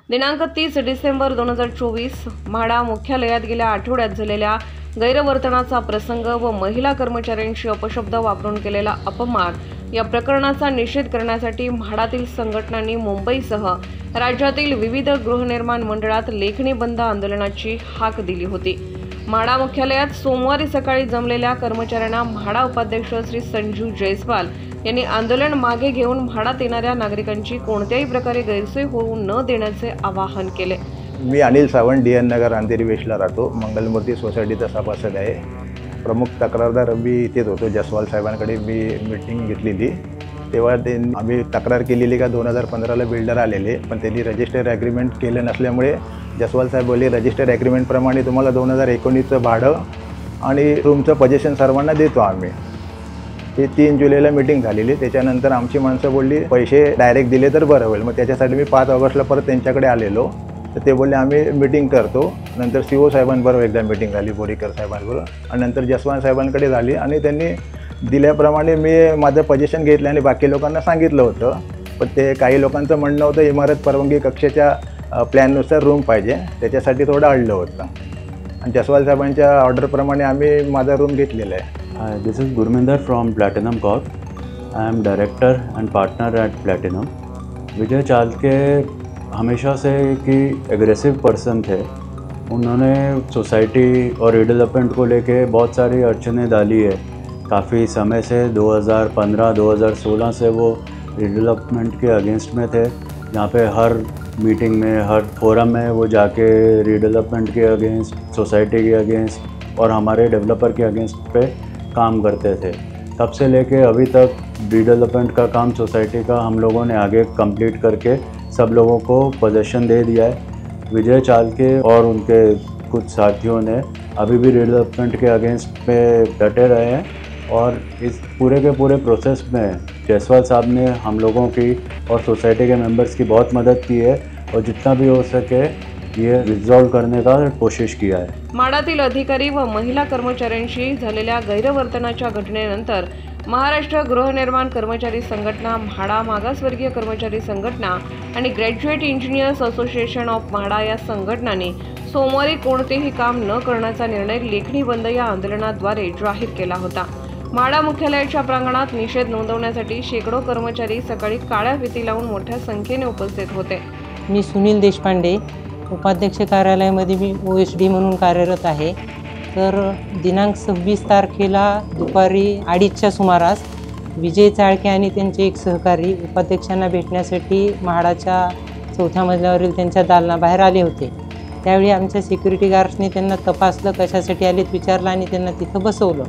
दिनांक 30 डिसेंबर 2024 म्हाडा मुख्यालयात गेल्या आठवड्यात झालेल्या गैरवर्तनाचा प्रसंग व महिला कर्मचाऱ्यांशी अपशब्द वापरून केलेला अपमान या प्रकरणाचा निषेध करण्यासाठी म्हाडातील संघटनांनी मुंबईसह राज्यातील विविध गृहनिर्माण मंडळात लेखणी बंद आंदोलनाची हाक दिली होती। म्हाडा मुख्यालयात सोमवारी सकाळी जमलेल्या कर्मचाऱ्यांना म्हाडा उपाध्यक्ष श्री संजू जयस्वाल यांनी आंदोलन मागे घेऊन म्हाडात येणाऱ्या नागरिकांची कोणत्याही प्रकारे गैरसोय होऊ न देण्याचे आवाहन केले। मी अनिल सावंत DN नगर अंधेरी वेस्टला राहतो। मंगलमूर्ती सोसायटीचा सभासद आहे। प्रमुख तक्रारदार मी इथेच होतो। जसवाल साहेबांकडे मी मीटिंग घेतलेली तेव्हा आम्ही तक्रार केलेली का 2015ला बिल्डर आलेले, पण त्यांनी रजिस्टर ॲग्रीमेंट केलं नसल्यामुळे जसवाल साहेब बोलले रजिस्टर ॲग्रीमेंटप्रमाणे तुम्हाला 2019चं भाडं आणि रूमचं पोजेशन सर्वांना देतो आम्ही। हे 3 जुलैला मीटिंग झालेली। त्याच्यानंतर आमची माणसं बोलली पैसे डायरेक्ट दिले तर बरं होईल। मग त्याच्यासाठी मी 5 ऑगस्टला परत त्यांच्याकडे आलेलो, तर ते बोलले आम्ही मीटिंग करतो। नंतर CO साहेबांबरोबर एकदा मीटिंग झाली, बोरीकर साहेबांबरोबर, आणि नंतर जसवाल साहेबांकडे झाली आणि त्यांनी दिल्याप्रमाणे मी माझं पोजेशन घेतलं आणि बाकी लोकांना सांगितलं होतं। पण ते काही लोकांचं म्हणणं होतं इमारत परवानगी कक्षेच्या प्लॅननुसार रूम पाहिजे, त्याच्यासाठी थोडं अडलं होतं आणि जसवाल साहेबांच्या ऑर्डरप्रमाणे आम्ही माझा रूम घेतलेला आहे। This is Gurminder from Platinum Corp. I am director and partner at Platinum. विजय चालके हमेशा से कि एग्रेसिव पर्सन थे। उन्होंने सोसाइटी और रिडेवलपमेंट को लेके बहुत सारी अड़चनें डाली है। काफ़ी समय से 2015-2016 से वो रिडेवलपमेंट के अगेंस्ट में थे। यहाँ पे हर मीटिंग में, हर फोरम में वो जाके रिडेवलपमेंट के अगेंस्ट, सोसाइटी के अगेंस्ट और हमारे डेवलपर के अगेंस्ट पे काम करते थे। तब से लेके अभी तक रिडेवलपमेंट का काम सोसाइटी का हम लोगों ने आगे कंप्लीट करके सब लोगों को पोजेशन दे दिया है। विजय चालके और उनके कुछ साथियों ने अभी भी रिडेवलपमेंट के अगेंस्ट पे डटे रहे हैं और इस पूरे के पूरे प्रोसेस में जयसवाल साहब ने हम लोगों की और सोसाइटी के मेंबर्स की बहुत मदद की है और जितना भी हो सके ये रिझॉल्व करने का कोशिश किया है। म्हाडातील अधिकारी व महिला कर्मचाऱ्यांशी झालेल्या गैरवर्तनाच्या घटनेनंतर महाराष्ट्र गृहनिर्माण कर्मचारी संघटना, म्हाडा मागासवर्गीय कर्मचारी संघटना आणि graduate engineers association of MHADA या संघटनांनी सोमवारी कोणतेही काम न करण्याचा निर्णय लेखणी बंद या आंदोलनाद्वारे जाहीर केला होता। म्हाडा मुख्यालयाच्या प्रांगणात निषेध नोंदवण्यासाठी शेकडो कर्मचारी सकाळी काळ्या फिती लावून मोठ्या संख्येने उपस्थित होते। मी सुनील देशपांडे, उपाध्यक्ष कार्यालयामध्ये मी OSD म्हणून कार्यरत आहे। तर दिनांक 26 तारखेला दुपारी 2:30च्या सुमारास विजय चाळके आणि त्यांचे एक सहकारी उपाध्यक्षांना भेटण्यासाठी म्हाडाच्या 4थ्या मजल्यावरील त्यांच्या दालनाबाहेर आले होते। त्यावेळी आमच्या सिक्युरिटी गार्ड्सने त्यांना तपासलं, कशासाठी आलेत विचारलं आणि त्यांना तिथं बसवलं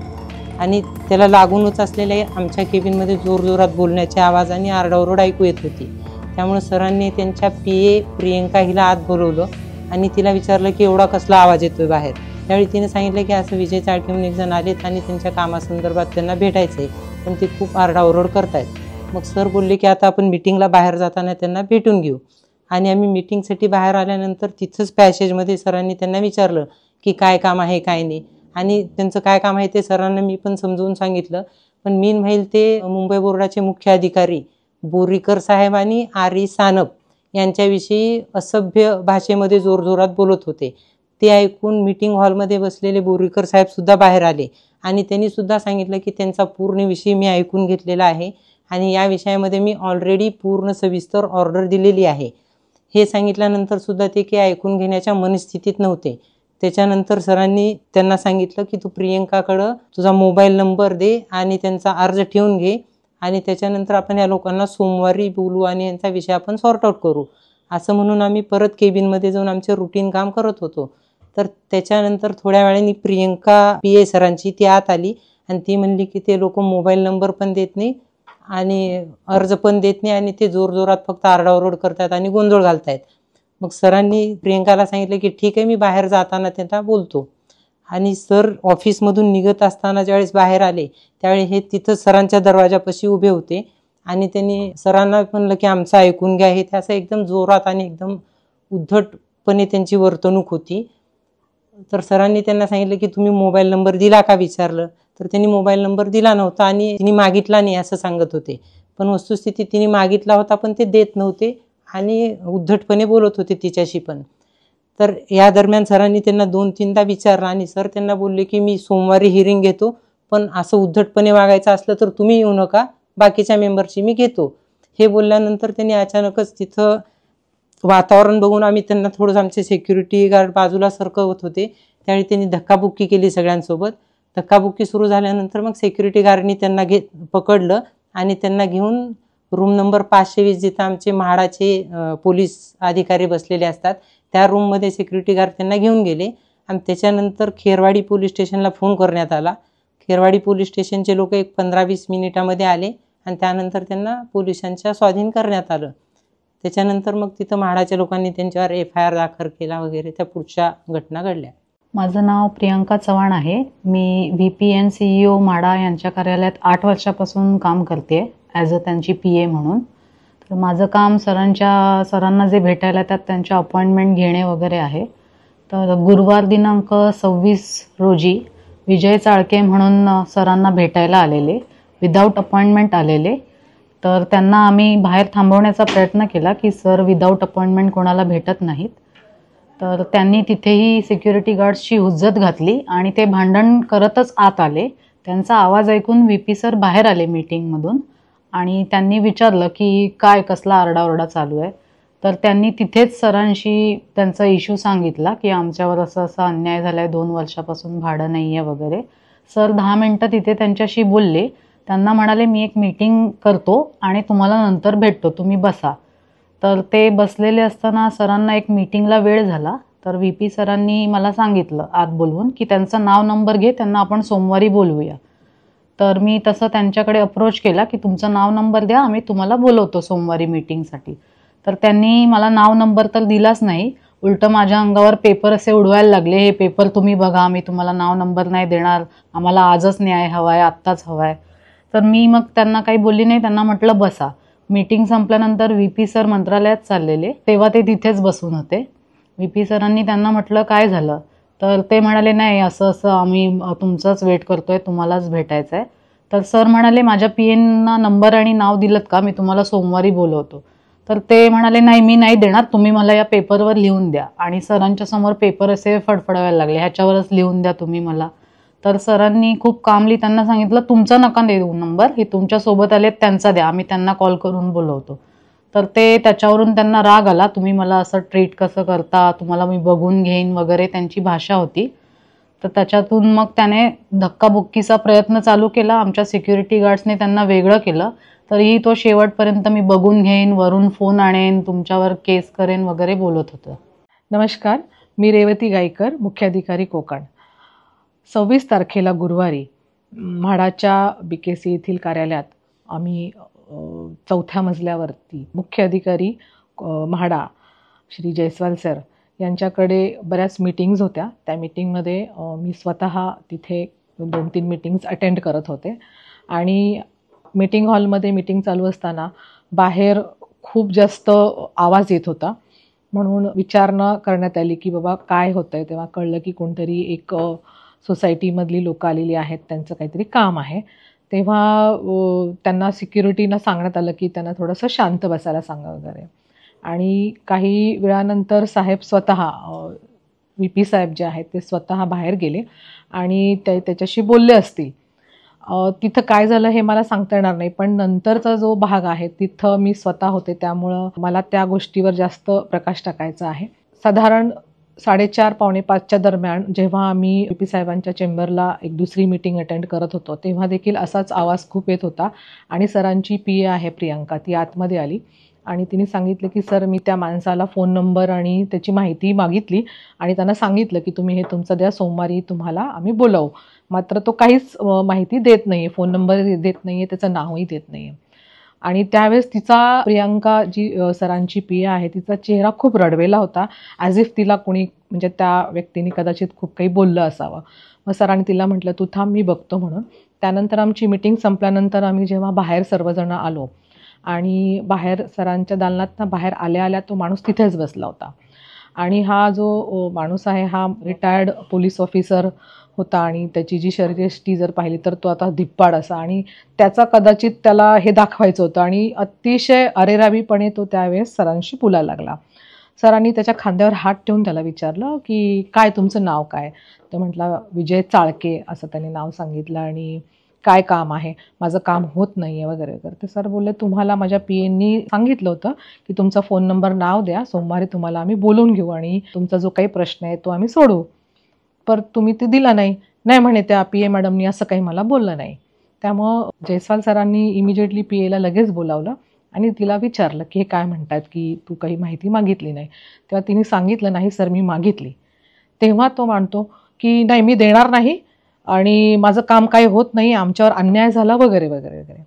आणि त्याला लागूनच असलेल्या आमच्या केबिनमध्ये जोरजोरात बोलण्याचे आवाज आणि आरडाओरड ऐकू येत होती। त्यामुळे सरांनी त्यांच्या PA प्रियंका हिला आत बोलवलं आणि तिला विचारलं की एवढा कसला आवाज येतोय बाहेर। त्यावेळी तिने सांगितलं की असं विजय चाळके म्हणून एक जण आलेत आणि त्यांच्या कामासंदर्भात त्यांना भेटायचं आहे, पण ते खूप आरडाओरड करतायत। मग सर बोलले की आता आपण मीटिंगला बाहेर जाताना त्यांना भेटून घेऊ आणि आम्ही मीटिंगसाठी बाहेर आल्यानंतर तिथंच पॅसेजमध्ये सरांनी त्यांना विचारलं की काय काम आहे काय नाही, आणि त्यांचं काय काम आहे ते सरांना मी पण समजवून सांगितलं। पण मीनव्हाईल ते मुंबई बोर्डाचे मुख्य अधिकारी बोरीकर साहेब आणि आरी सानप यांच्याविषयी असभ्य भाषेमध्ये जोरजोरात बोलत होते। ते ऐकून मीटिंग हॉलमध्ये बसलेले बोरीकर साहेब सुद्धा बाहेर आले आणि त्यांनी सुद्धा सांगितलं की त्यांचा पूर्ण विषय मी ऐकून घेतलेला आहे आणि या विषयामध्ये मी ऑलरेडी पूर्ण सविस्तर ऑर्डर दिलेली आहे। हे सांगितल्यानंतर सुद्धा ते काही ऐकून घेण्याच्या मनस्थितीत नव्हते। त्याच्यानंतर सरांनी त्यांना सांगितलं की तू प्रियंकाकडं तुझा मोबाईल नंबर दे आणि त्यांचा अर्ज ठेवून घे आणि त्याच्यानंतर आपण या लोकांना सोमवारी बोलू आणि यांचा विषय आपण सॉर्ट आउट करू, असं म्हणून आम्ही परत केबिनमध्ये जाऊन आमचे रुटीन काम करत होतो। तर त्याच्यानंतर थोड्या वेळाने प्रियंका PA सरांची ती आत आली आणि ती म्हणली की ते लोक मोबाईल नंबर पण देत नाही आणि अर्ज पण देत नाही आणि ते जोरजोरात फक्त आरडाओरड करतात आणि गोंधळ घालतायत। मग सरांनी प्रियंकाला सांगितलं की ठीक आहे, मी बाहेर जाताना त्यांना बोलतो। आणि सर ऑफिसमधून निघत असताना ज्यावेळेस बाहेर आले त्यावेळी हे तिथं सरांच्या दरवाजापाशी उभे होते आणि त्यांनी सरांना म्हणलं की आमचं ऐकून घ्या। हे असं एकदम जोरात आणि एकदम उद्धटपणे त्यांची वर्तणूक होती। तर सरांनी त्यांना सांगितलं की तुम्ही मोबाईल नंबर दिला का विचारलं, तर त्यांनी मोबाईल नंबर दिला नव्हता आणि तिने मागितला नाही असं सांगत होते। पण वस्तुस्थिती तिने मागितला होता पण ते देत नव्हते आणि उद्धटपणे बोलत होते तिच्याशी पण. तर या दरम्यान सरांनी त्यांना 2-3दा विचारलं आणि सर त्यांना बोलले की मी सोमवारी हिअरिंग घेतो, पण असं उद्धटपणे वागायचं असलं तर तुम्ही येऊ नका, बाकीच्या मेंबरची मी घेतो. हे बोलल्यानंतर त्यांनी अचानकच तिथं वातावरण बघून आम्ही त्यांना थोडंसं, आमचे सिक्युरिटी गार्ड बाजूला सरकवत होते, त्यावेळी त्यांनी धक्काबुक्की केली सगळ्यांसोबत. धक्काबुक्की सुरू झाल्यानंतर मग सिक्युरिटी गार्डनी त्यांना पकडलं आणि त्यांना घेऊन रूम नंबर 520 जिथं आमचे म्हाडाचे पोलीस अधिकारी बसलेले असतात त्या रूममध्ये सिक्युरिटी गार्ड त्यांना घेऊन गेले. आणि त्याच्यानंतर खेरवाडी पोलीस स्टेशनला फोन करण्यात आला. खेरवाडी पोलीस स्टेशनचे लोक एक 15-20 मिनिटामध्ये आले आणि त्यानंतर त्यांना पोलिसांच्या स्वाधीन करण्यात आलं. त्याच्यानंतर मग तिथं म्हाडाच्या लोकांनी त्यांच्यावर FIR दाखल केला वगैरे, त्या पुढच्या घटना घडल्या. माझं नाव प्रियंका चव्हाण आहे. मी VP and CEO म्हाडा यांच्या कार्यालयात 8 वर्षापासून काम करते ॲज त्यांची PA म्हणून. तर माझं काम सरांना जे भेटायला येतात त्यांच्या अपॉइंटमेंट घेणे वगैरे आहे. तर गुरुवार दिनांक 26 रोजी विजय चाळके म्हणून सरांना भेटायला आलेले, विदाऊट अपॉइंटमेंट आलेले. तर त्यांना आम्ही बाहेर थांबवण्याचा प्रयत्न केला की सर विदाऊट अपॉइंटमेंट कोणाला भेटत नाहीत. तर त्यांनी तिथेही सिक्युरिटी गार्ड्सची हुज्जत घातली आणि ते भांडण करतच आत आले. त्यांचा आवाज ऐकून VP सर बाहेर आले मीटिंगमधून आणि त्यांनी विचारलं की काय, कसला आरडाओरडा चालू आहे. तर त्यांनी तिथेच सरांशी त्यांचा इश्यू सांगितला की आमच्यावर असं असं अन्याय झाला आहे, 2 वर्षापासून भाडं नाही आहे वगैरे. सर 10 मिनटं तिथे त्यांच्याशी बोलले. त्यांना म्हणाले मी एक मीटिंग करतो आणि तुम्हाला नंतर भेटतो, तुम्ही बसा. तर ते बसलेले असताना सरांना एक मीटिंगला वेळ झाला. तर VP सरांनी मला सांगितलं आत बोलवून की त्यांचं नाव नंबर घे, त्यांना आपण सोमवारी बोलवूया. तर मी तसं त्यांच्याकडे अप्रोच केला की तुमचं नाव नंबर द्या, आम्ही तुम्हाला बोलवतो सोमवारी मीटिंगसाठी. तर त्यांनी मला नाव नंबर तर दिलाच नाही, उलटं माझ्या अंगावर पेपर असे उडवायला लागले, हे पेपर तुम्ही बघा, आम्ही तुम्हाला नाव नंबर नाही देणार, आम्हाला आजच न्याय हवा आहे, आत्ताच हवा आहे. तर मी मग त्यांना काही बोलली नाही, त्यांना म्हटलं बसा. मीटिंग संपल्यानंतर VP सर मंत्रालयात चाललेले, तेव्हा ते तिथेच बसून होते. VP सरांनी त्यांना म्हटलं काय झालं. तर ते म्हणाले नाही असं असं आम्ही तुमचाच वेट करतोय, तुम्हालाच भेटायचं आहे. तर सर म्हणाले माझ्या PNना नंबर आणि नाव दिलत का, मी तुम्हाला सोमवारी बोलवतो. तर ते म्हणाले नाही मी नाही देणार, तुम्ही मला या पेपरवर लिहून द्या. आणि सरांच्या समोर पेपर असे फडफडवायला लागले, ह्याच्यावरच लिहून द्या तुम्ही मला. तर सरांनी खूप कामली त्यांना सांगितलं तुमचा नका देऊ नंबर, हे तुमच्यासोबत आलेत त्यांचा द्या, आम्ही त्यांना कॉल करून बोलवतो. तर ते त्याच्यावरून त्यांना राग आला, तुम्ही मला असं ट्रीट कसं करता, तुम्हाला मी बघून घेईन वगैरे त्यांची भाषा होती. तर त्याच्यातून मग त्याने धक्काबुक्कीचा प्रयत्न चालू केला. आमच्या सिक्युरिटी गार्ड्सने त्यांना वेगळं केलं. तरीही तो शेवटपर्यंत मी बघून घेईन, वरून फोन आणेन, तुमच्यावर केस करेन वगैरे बोलत होतं. नमस्कार, मी रेवती गायकर, मुख्याधिकारी कोकण. 26 तारखेला गुरुवारी म्हाडाच्या BKC येथील कार्यालयात आम्ही 4थ्या मजल्यावरती मुख्य अधिकारी म्हाडा श्री जयस्वाल सर यांच्याकडे बऱ्याच मीटिंग्ज होत्या. त्या मीटिंगमध्ये मी स्वतः तिथे 2-3 मीटिंग्स अटेंड करत होते. आणि मीटिंग हॉलमध्ये मीटिंग चालू असताना बाहेर खूप जास्त आवाज येत होता. म्हणून विचारणा करण्यात आली की बाबा काय होतं आहे. तेव्हा कळलं की कोणतरी एक सोसायटीमधली लोकं आलेली आहेत, त्यांचं काहीतरी काम आहे. तेव्हा त्यांना सिक्युरिटीनं सांगण्यात आलं की त्यांना थोडंसं शांत बसायला सांगा वगैरे. आणि काही वेळानंतर साहेब स्वतः VP साहेब जे आहेत ते स्वतः बाहेर गेले आणि त्याच्याशी बोलले असतील. तिथं काय झालं हे मला सांगता येणार नाही, पण नंतरचा जो भाग आहे तिथं मी स्वतः होते, त्यामुळं मला त्या गोष्टीवर जास्त प्रकाश टाकायचा आहे. साधारण 4:30-4:45च्या दरम्यान जेव्हा आम्ही VP साहेबांच्या चेंबरला एक दुसरी मीटिंग अटेंड करत होतो, तेव्हा देखील असाच आवाज खूप येत होता. आणि सरांची PA आहे प्रियंका, ती आतमध्ये आली आणि तिने सांगितलं की सर मी त्या माणसाला फोन नंबर आणि त्याची माहिती मागितली आणि त्यांना सांगितलं की तुम्ही हे तुमचं द्या, सोमवारी तुम्हाला आम्ही बोलावू. मात्र तो काहीच माहिती देत नाही आहे, फोन नंबर देत नाही आहे, त्याचं नावही देत नाही आहे. आणि त्यावेळेस तिचा, प्रियंका जी सरांची PA आहे, तिचा चेहरा खूप रडवेला होता, ॲज इफ तिला कोणी म्हणजे त्या व्यक्तीने कदाचित खूप काही बोललं असावं. मग सरांनी तिला म्हटलं तू थांब मी बघतो म्हणून. त्यानंतर आमची मीटिंग संपल्यानंतर आम्ही जेव्हा बाहेर सर्वजण आलो आणि बाहेर सरांच्या दालनातनं बाहेर आल्या आल्या तो माणूस तिथेच बसला होता. आणि हा जो माणूस आहे हा रिटायर्ड पोलीस ऑफिसर होता आणि त्याची जी शरीरयष्टी जर पाहिली तर तो आता धिप्पाड असा आणि त्याचा कदाचित त्याला हे दाखवायचं होतं आणि अतिशय अरेरावीपणे तो त्यावेळेस सरांशी बोलायला लागला. सरांनी त्याच्या खांद्यावर हात ठेवून त्याला विचारलं की काय तुमचं नाव काय? तो म्हटला विजय चाळके असं त्याने नाव सांगितलं आणि काय काम आहे? माझं काम होत नाही आहे वगैरे वगैरे. ते सर बोलले तुम्हाला माझ्या पीएननी सांगितलं होतं की तुमचा फोन नंबर नाव द्या, सोमवारी तुम्हाला आम्ही बोलून घेऊ आणि तुमचा जो काही प्रश्न आहे तो आम्ही सोडवू. पर तुम्ही ते दिला नाही. नाही म्हणे त्या पी ए मॅडमनी असं काही मला बोललं नाही. त्यामुळं जयस्वाल सरांनी इमिजिएटली पी एला लगेच बोलावलं आणि तिला विचारलं की हे काय म्हणतात की तू काही माहिती मागितली नाही. तेव्हा तिने सांगितलं नाही सर मी मागितली. तेव्हा तो मानतो की नाही मी देणार नाही आणि माझं काम काही होत नाही, आमच्यावर अन्याय झाला वगैरे वगैरे वगैरे.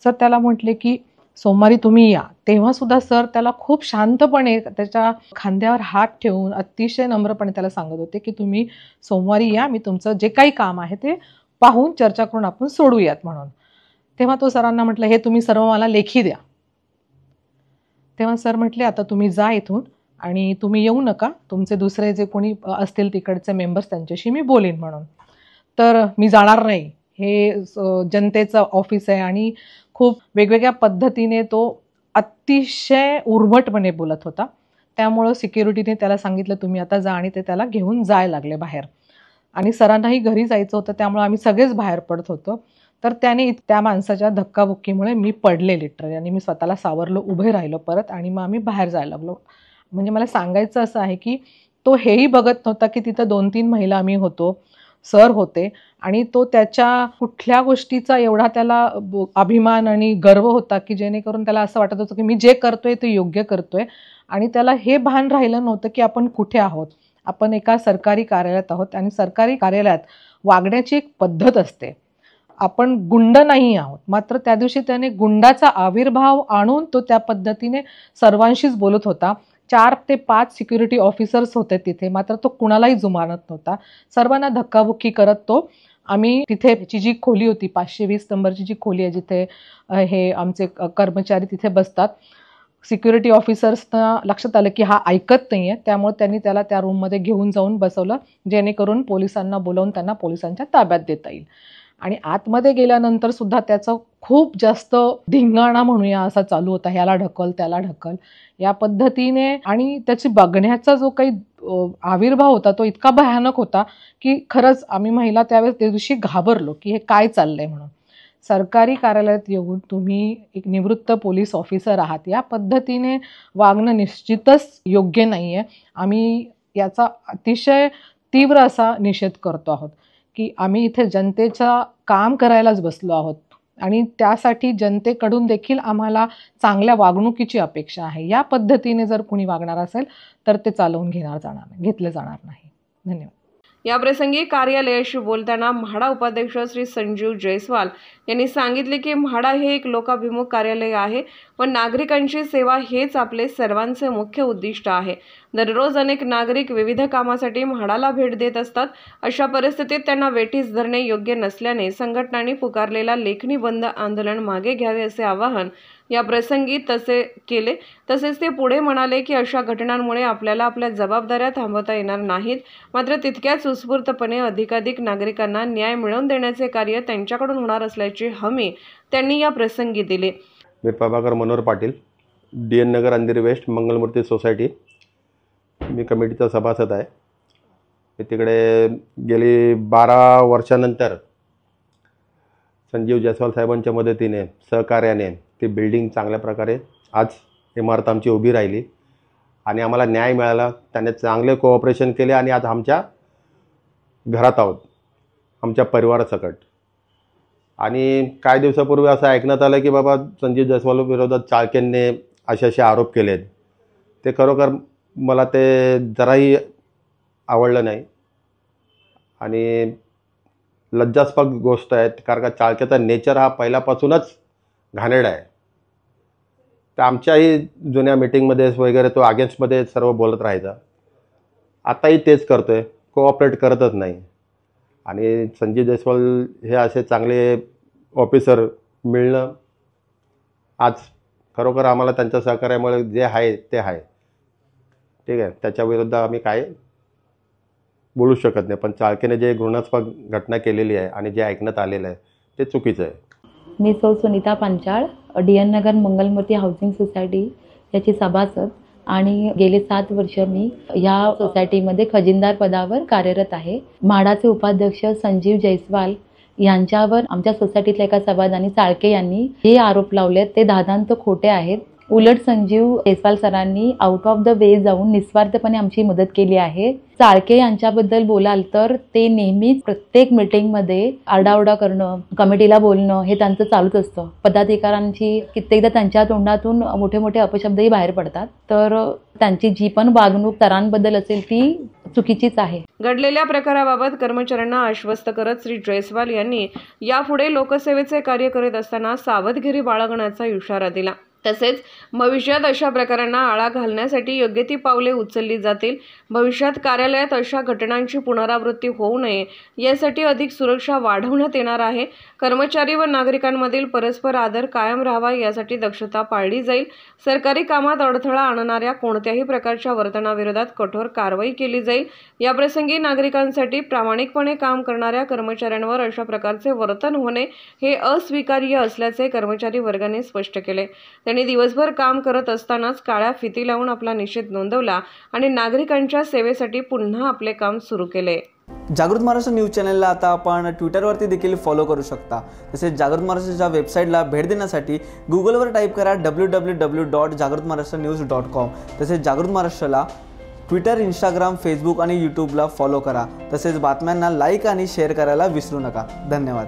सर त्याला म्हटले की सोमवारी तुम्ही या. तेव्हा सुद्धा सर त्याला खूप शांतपणे त्याच्या खांद्यावर हात ठेवून अतिशय नम्रपणे त्याला सांगत होते की तुम्ही सोमवारी या, मी तुमचं जे काही काम आहे ते पाहून चर्चा करून आपण सोडूयात म्हणून. तेव्हा तो सरांना म्हटलं हे तुम्ही सर्व मला लेखी द्या. तेव्हा सर म्हटले आता तुम्ही जा इथून आणि तुम्ही येऊ नका, तुमचे दुसरे जे कोणी असतील तिकडचे मेंबर्स त्यांच्याशी मी बोलेन म्हणून. तर मी जाणार नाही, हे जनतेचं ऑफिस आहे आणि खूप वेगवेगळ्या पद्धतीने तो अतिशय उर्मटपणे बोलत होता. त्यामुळं सिक्युरिटीने त्याला सांगितलं तुम्ही आता जा आणि ते त्याला घेऊन जायला लागले बाहेर आणि सरांनाही घरी जायचं होतं त्यामुळे आम्ही सगळेच बाहेर पडत होतो. तर त्याने त्या माणसाच्या धक्काबुक्कीमुळे मी पडले लिटरली आणि मी स्वतःला सावरलो, उभे राहिलो परत आणि मग आम्ही बाहेर जायला लागलो. म्हणजे मला सांगायचं असं आहे की तो हेही बघत नव्हता की तिथं 2-3 महिला आम्ही होतो, सर होते आणि तो त्याच्या कुठल्या गोष्टीचा एवढा त्याला अभिमान आणि गर्व होता की जेणेकरून त्याला असं वाटत होतं की मी जे करतोय ते योग्य करतोय आणि त्याला हे भान राहिलं नव्हतं की आपण कुठे आहोत. आपण एका सरकारी कार्यालयात आहोत आणि सरकारी कार्यालयात वागण्याची एक पद्धत असते. आपण गुंड नाही आहोत. मात्र त्या दिवशी त्याने गुंडाचा आविर्भाव आणून तो त्या पद्धतीने सर्वांशीच बोलत होता. 4 ते 5 सिक्युरिटी ऑफिसर्स होते तिथे, मात्र तो कुणालाही जुमानत नव्हता. सर्वांना धक्काबुक्की करत तो आम्ही तिथे ची जी खोली होती 520 नंबरची जी खोली आहे जिथे हे आमचे कर्मचारी तिथे बसतात. सिक्युरिटी ऑफिसर्सना लक्षात आलं की हा ऐकत नाही आहे, त्यामुळे त्यांनी त्याला त्या रूममध्ये घेऊन जाऊन बसवलं जेणेकरून पोलिसांना बोलावून त्यांना पोलिसांच्या ताब्यात देता येईल. आणि आतमध्ये गेल्यानंतर सुद्धा त्याचं खूप जास्त धिंगाणा म्हणूया असा चालू होता, ह्याला ढकल त्याला ढकल या पद्धतीने आणि त्याची बघण्याचा जो काही आविर्भाव होता तो इतका भयानक होता की खरंच आम्ही महिला त्यावेळेस त्या दिवशी घाबरलो की हे काय चाललंय म्हणून. सरकारी कार्यालयात येऊन तुम्ही एक निवृत्त पोलीस ऑफिसर आहात, या पद्धतीने वागणं निश्चितच योग्य नाही आहे. आम्ही याचा अतिशय तीव्र असा निषेध करतो आहोत की आम्ही इथे जनतेचं काम करायलाच बसलो आहोत आणि त्यासाठी जनतेकडून देखील आम्हाला चांगल्या वागणुकीची अपेक्षा आहे. या पद्धतीने जर कुणी वागणार असेल तर ते चालवून घेतले जाणार नाही. धन्यवाद. याप्रसंगी कार्यालयाशी बोलताना म्हाडा उपाध्यक्ष श्री संजीव जयस्वाल यांनी सांगितले की म्हाडा हे एक लोकाभिमुख कार्यालय आहे व नागरिकांची सेवा हेच आपले सर्वांचे मुख्य उद्दिष्ट आहे. दररोज अनेक नागरिक विविध कामासाठी म्हाडाला भेट देत असतात. अशा परिस्थितीत त्यांना वेठीस धरणे योग्य नसल्याने संघटनांनी पुकारलेला लेखणी बंद आंदोलन मागे घ्यावे असे आवाहन या प्रसंगी केले. तसेच ते पुढे म्हणाले की अशा घटनांमुळे आपल्याला आपल्या जबाबदाऱ्या थांबवता येणार नाहीत, मात्र तितक्याच उत्स्फूर्तपणे अधिकाधिक नागरिकांना न्याय मिळवून देण्याचे कार्य त्यांच्याकडून होणार असल्याची हमी त्यांनी या प्रसंगी दिली. मी प्रभाकर मनोहर पाटील, DN नगर अंधेरी वेस्ट, मंगलमूर्ती सोसायटी. मी कमिटीचा सभासद आहे. मी तिकडे गेली 12 वर्षानंतर संजीव जयस्वाल साहेबांच्या मदतीने सहकार्याने ती बिल्डिंग चांगल्या प्रकारे आज इमारत आमची उभी राहिली आणि आम्हाला न्याय मिळाला. त्याने चांगले कोऑपरेशन केले आणि आज आमच्या घरात आहोत, आमच्या परिवारासकट. आणि काही दिवसापूर्वी असं ऐकण्यात आलं की बाबा संजीव जयस्वाल विरोधात चाळकेंनी असे आरोप केलेत. ते खरोखर मला ते जराही आवडलं नाही आणि लज्जास्पद गोष्ट आहे, कारण का चाळकेचा नेचर हा पहिल्यापासूनच घाणेरडा आहे. तर आमच्याही जुन्या मीटिंगमध्ये वगैरे तो अगेन्स्टमध्ये सर्व बोलत राहायचा. आताही तेच करतोय, कोऑपरेट करतच नाही. आणि संजीव जयस्वाल हे असे चांगले ऑफिसर मिळणं आज खरोखर आम्हाला त्यांच्या सहकार्यामुळे जे आहे ते आहे. ठीक आहे, त्याच्याविरुद्ध आम्ही काय बोलू शकत नाही. पण चाळकेने जे घृणास्पद घटना केलेली आहे आणि जे ऐकण्यात आलेलं आहे ते चुकीचं आहे. मी सौ सुनीता पांचाळ, DN नगर मंगलमूर्ती हाऊसिंग सोसायटी याची सभासद आणि गेले 7 वर्ष मी या सोसायटीमध्ये खजिनदार पदावर कार्यरत आहे. म्हाडाचे उपाध्यक्ष संजीव जयस्वाल यांच्यावर आमच्या सोसायटीतल्या एका सभासदांनी चाळके यांनी जे आरोप लावलेत ते दादांत खोटे आहेत. उलट संजीव जयस्वाल सरांनी आउट ऑफ द वे जाऊन निस्वार्थपणे आमची मदत केली आहे. चाळके यांच्याबद्दल बोलाल तर ते नेहमीच प्रत्येक मीटिंगमध्ये आरडाओरडा करणं, कमिटीला बोलणं हे त्यांचं चालूच असतं. पदाधिकाऱ्यांची कित्येकदा त्यांच्या तोंडातून मोठे मोठे अपशब्दही बाहेर पडतात. तर त्यांची जी पण वागणूक तरांबद्दल असेल ती चुकीचीच आहे. घडलेल्या प्रकाराबाबत कर्मचाऱ्यांना आश्वस्त करत श्री जयस्वाल यांनी यापुढे लोकसेवेचे कार्य करीत असताना सावधगिरी बाळगण्याचा इशारा दिला. तसेच भविष्यात अशा प्रकारांना आळा घालण्यासाठी योग्य ती पावले उचलली जातील. भविष्यात कार्यालयात अशा घटनांची पुनरावृत्ती होऊ नये यासाठी अधिक सुरक्षा वाढवण्यात येणार आहे. कर्मचारी व नागरिकांमधील परस्पर आदर कायम राहावा यासाठी दक्षता पाळली जाईल. सरकारी कामात अडथळा आणणाऱ्या कोणत्याही प्रकारच्या वर्तनाविरोधात कठोर कारवाई केली जाईल. याप्रसंगी नागरिकांसाठी प्रामाणिकपणे काम करणाऱ्या कर्मचाऱ्यांवर अशा प्रकारचे वर्तन होणे हे अस्वीकार्य असल्याचे कर्मचारी वर्गाने स्पष्ट केले. त्यांनी दिवसभर काम करत असतानाच काळ्या फिती लावून आपला निषेध नोंदवला आणि नागरिकांच्या सेवेसाठी पुन्हा आपले काम सुरू केले. जागृत महाराष्ट्र न्यूज चॅनलला आता आपण ट्विटरवरती देखील फॉलो करू शकता. तसेच जागृत महाराष्ट्राच्या वेबसाईटला भेट देण्यासाठी गुगलवर टाईप करा www.jagrutmaharashtranews.com. तसेच जागृत महाराष्ट्राला ट्विटर, इंस्टाग्राम, फेसबुक आणि यूट्यूबला फॉलो करा. तसेच बातम्यांना लाईक आणि शेअर करायला विसरू नका. धन्यवाद.